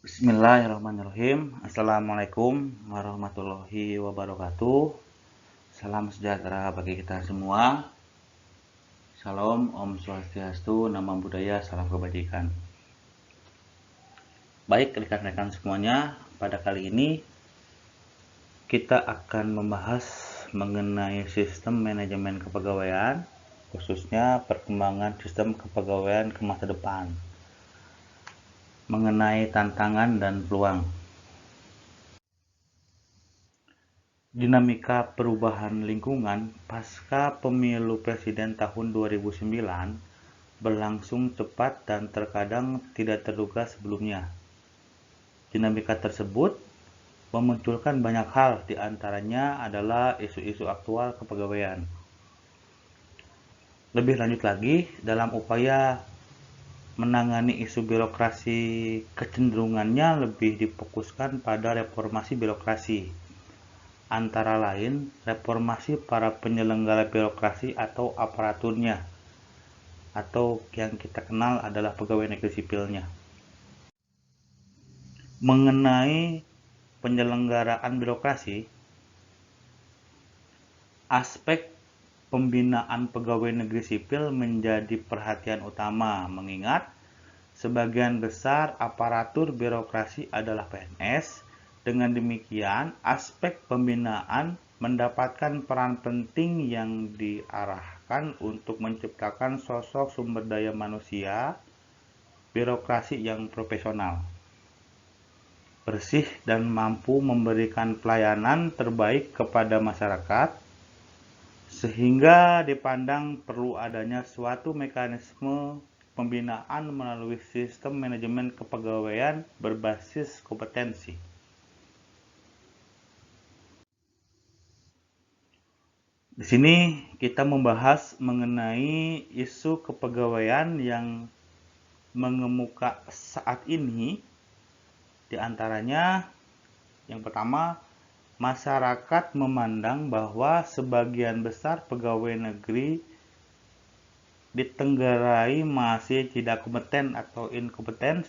Bismillahirrahmanirrahim. Assalamualaikum warahmatullahi wabarakatuh. Salam sejahtera bagi kita semua. Salam, Om Swastiastu, Namo Buddhaya, salam kebajikan. Baik rekan-rekan semuanya, pada kali ini kita akan membahas mengenai sistem manajemen kepegawaian, khususnya perkembangan sistem kepegawaian ke masa depan, mengenai tantangan dan peluang. Dinamika perubahan lingkungan pasca pemilu presiden tahun 2009 berlangsung cepat dan terkadang tidak terduga sebelumnya. Dinamika tersebut memunculkan banyak hal, diantaranya adalah isu-isu aktual kepegawaian. Lebih lanjut lagi, dalam upaya menangani isu birokrasi, kecenderungannya lebih difokuskan pada reformasi birokrasi, antara lain reformasi para penyelenggara birokrasi atau aparaturnya, atau yang kita kenal adalah pegawai negeri sipilnya. Mengenai penyelenggaraan birokrasi, aspek pembinaan pegawai negeri sipil menjadi perhatian utama, mengingat sebagian besar aparatur birokrasi adalah PNS. Dengan demikian, aspek pembinaan mendapatkan peran penting yang diarahkan untuk menciptakan sosok sumber daya manusia birokrasi yang profesional, bersih, dan mampu memberikan pelayanan terbaik kepada masyarakat, sehingga dipandang perlu adanya suatu mekanisme pembinaan melalui sistem manajemen kepegawaian berbasis kompetensi. Di sini kita membahas mengenai isu kepegawaian yang mengemuka saat ini, di antaranya yang pertama, masyarakat memandang bahwa sebagian besar pegawai negeri ditenggarai masih tidak kompeten atau inkompeten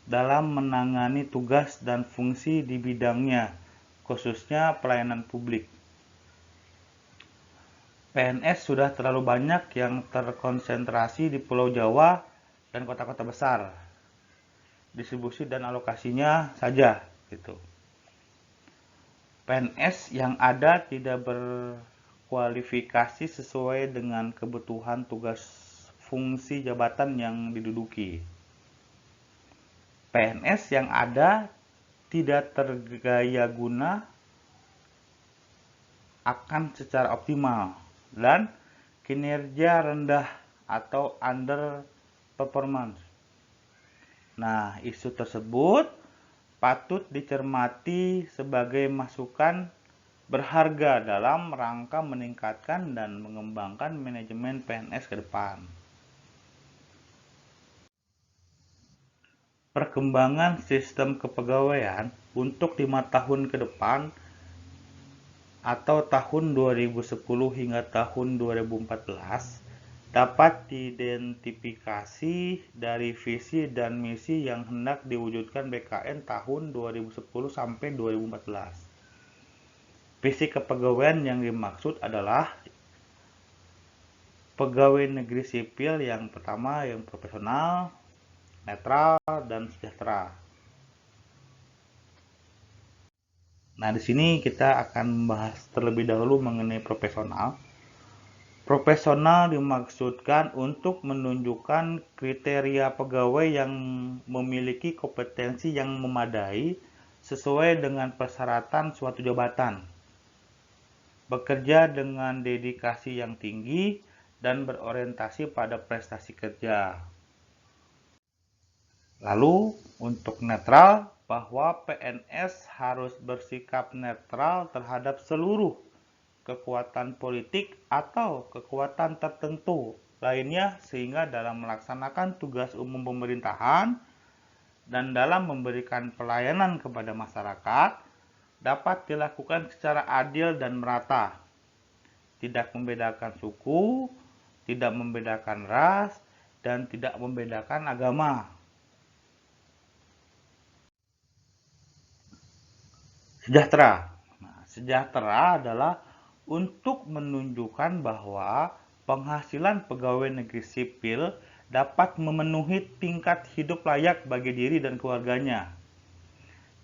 dalam menangani tugas dan fungsi di bidangnya, khususnya pelayanan publik. PNS sudah terlalu banyak yang terkonsentrasi di Pulau Jawa dan kota-kota besar. Distribusi dan alokasinya saja gitu. PNS yang ada tidak berkualifikasi sesuai dengan kebutuhan tugas fungsi jabatan yang diduduki. PNS yang ada tidak tergaya guna akan secara optimal dan kinerja rendah atau under performance. Nah, isu tersebut patut dicermati sebagai masukan berharga dalam rangka meningkatkan dan mengembangkan manajemen PNS ke depan. Perkembangan sistem kepegawaian untuk 5 tahun ke depan atau tahun 2010 hingga tahun 2014 dapat diidentifikasi dari visi dan misi yang hendak diwujudkan BKN tahun 2010 sampai 2014. Visi kepegawaian yang dimaksud adalah pegawai negeri sipil yang pertama yang profesional, netral, dan sejahtera. Nah, di sini kita akan membahas terlebih dahulu mengenai profesional. Profesional dimaksudkan untuk menunjukkan kriteria pegawai yang memiliki kompetensi yang memadai sesuai dengan persyaratan suatu jabatan, bekerja dengan dedikasi yang tinggi, dan berorientasi pada prestasi kerja. Lalu, untuk netral, bahwa PNS harus bersikap netral terhadap seluruh kekuatan politik atau kekuatan tertentu lainnya sehingga dalam melaksanakan tugas umum pemerintahan dan dalam memberikan pelayanan kepada masyarakat dapat dilakukan secara adil dan merata, tidak membedakan suku, tidak membedakan ras, dan tidak membedakan agama. Sejahtera. Nah, sejahtera adalah untuk menunjukkan bahwa penghasilan pegawai negeri sipil dapat memenuhi tingkat hidup layak bagi diri dan keluarganya.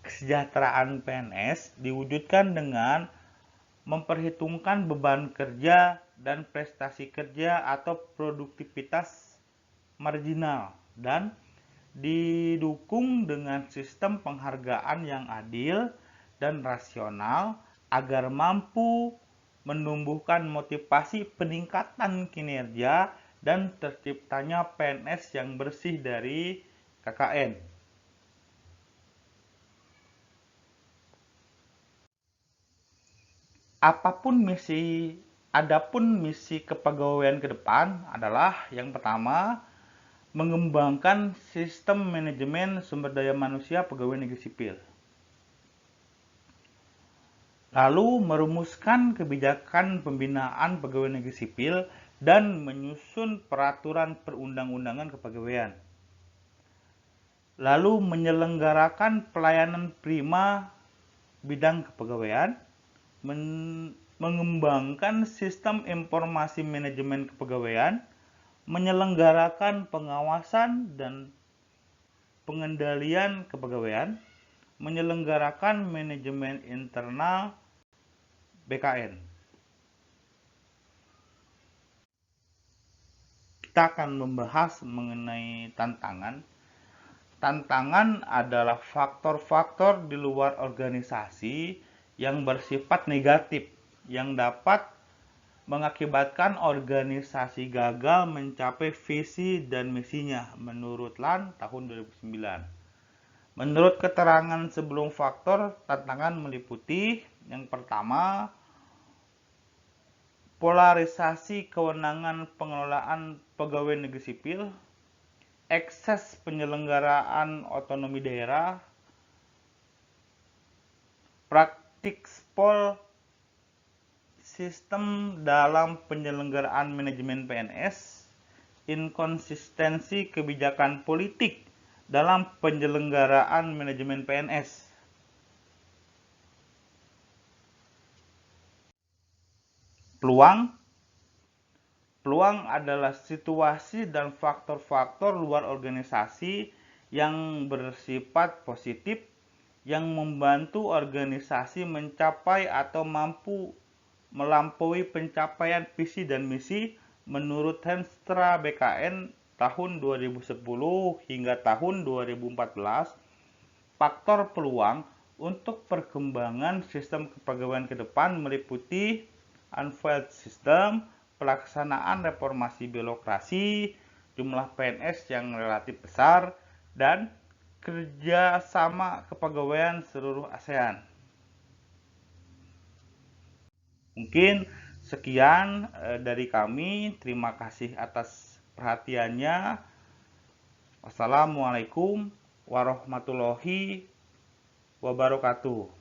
Kesejahteraan PNS diwujudkan dengan memperhitungkan beban kerja dan prestasi kerja atau produktivitas marginal dan didukung dengan sistem penghargaan yang adil dan rasional agar mampu menumbuhkan motivasi peningkatan kinerja dan terciptanya PNS yang bersih dari KKN. Adapun misi kepegawaian ke depan adalah yang pertama, mengembangkan sistem manajemen sumber daya manusia pegawai negeri sipil. Lalu merumuskan kebijakan pembinaan pegawai negeri sipil dan menyusun peraturan perundang-undangan kepegawaian. Lalu menyelenggarakan pelayanan prima bidang kepegawaian, mengembangkan sistem informasi manajemen kepegawaian, menyelenggarakan pengawasan dan pengendalian kepegawaian, menyelenggarakan manajemen internal BKN. Kita akan membahas mengenai tantangan. Tantangan adalah faktor-faktor di luar organisasi yang bersifat negatif yang dapat mengakibatkan organisasi gagal mencapai visi dan misinya menurut LAN tahun 2009. Menurut keterangan sebelum faktor tantangan meliputi yang pertama, polarisasi kewenangan pengelolaan pegawai negeri sipil, ekses penyelenggaraan otonomi daerah, praktik spol sistem dalam penyelenggaraan manajemen PNS, inkonsistensi kebijakan politik dalam penyelenggaraan manajemen PNS. Peluang adalah situasi dan faktor-faktor luar organisasi yang bersifat positif yang membantu organisasi mencapai atau mampu melampaui pencapaian visi dan misi menurut Henstra BKN tahun 2010 hingga tahun 2014. Faktor peluang untuk perkembangan sistem kepegawaian ke depan meliputi unveiled system, pelaksanaan reformasi birokrasi, jumlah PNS yang relatif besar, dan kerjasama kepegawaian seluruh ASEAN. Mungkin sekian dari kami. Terima kasih atas perhatiannya. Wassalamualaikum warahmatullahi wabarakatuh.